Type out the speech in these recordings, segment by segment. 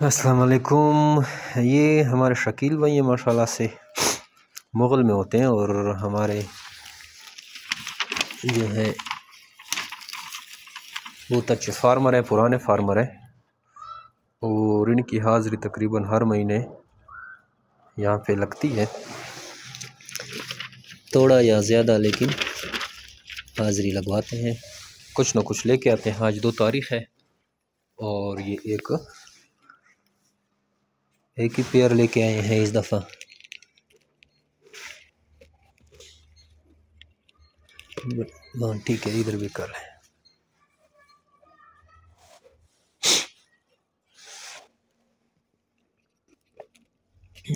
अस्सलाम वालेकुम। ये हमारे शकील भाई हैं, माशाल्लाह से मुग़ल में होते हैं और हमारे जो है बहुत अच्छे फार्मर हैं, पुराने फार्मर हैं और इनकी हाज़िरी तकरीबन हर महीने यहाँ पे लगती है, थोड़ा या ज़्यादा लेकिन हाज़िरी लगवाते हैं, कुछ ना कुछ लेके आते हैं। आज 2 तारीख़ है और ये एक ही पेयर लेके आए हैं इस दफ़ा। हाँ ठीक है, इधर भी कर लें।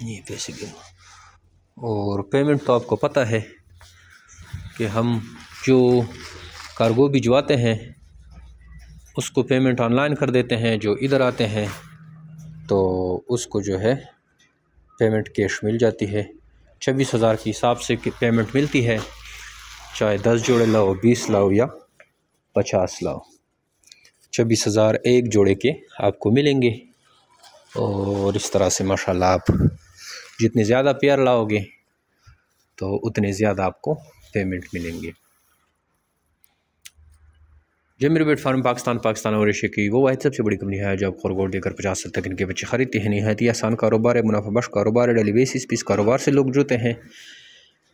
ये पैसे गिनो और पेमेंट तो आपको पता है कि हम जो कार्गो भिजवाते हैं उसको पेमेंट ऑनलाइन कर देते हैं, जो इधर आते हैं तो उसको जो है पेमेंट कैश मिल जाती है। 26,000 के हिसाब से पेमेंट मिलती है, चाहे 10 जोड़े लाओ, 20 लाओ या 50 लाओ, 26,000 एक जोड़े के आपको मिलेंगे। और इस तरह से माशाल्लाह आप जितने ज़्यादा पेयर लाओगे तो उतने ज़्यादा आपको पेमेंट मिलेंगे। जमीर बेट फार्म पाकिस्तान और एशिया की वो वाहिद सबसे बड़ी कंपनी है जो आप खरगोश देकर 50 साल तक इनके बच्चे खरीदते हैं। निहायत ही आसान कारोबार है, मुनाफा बख्श कारोबार है, डेली बेसिस पे इस कारोबार से लोग जुड़ते हैं।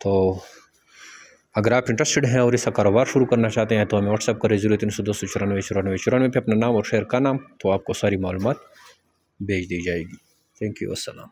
तो अगर आप इंटरेस्टेड हैं और इसका कारोबार शुरू करना चाहते हैं तो हमें व्हाट्सअप करें 0394 पे अपना नाम और शहर का नाम, तो आपको सारी मालूमात भेज दी जाएगी। थैंक यू, अस्सलाम।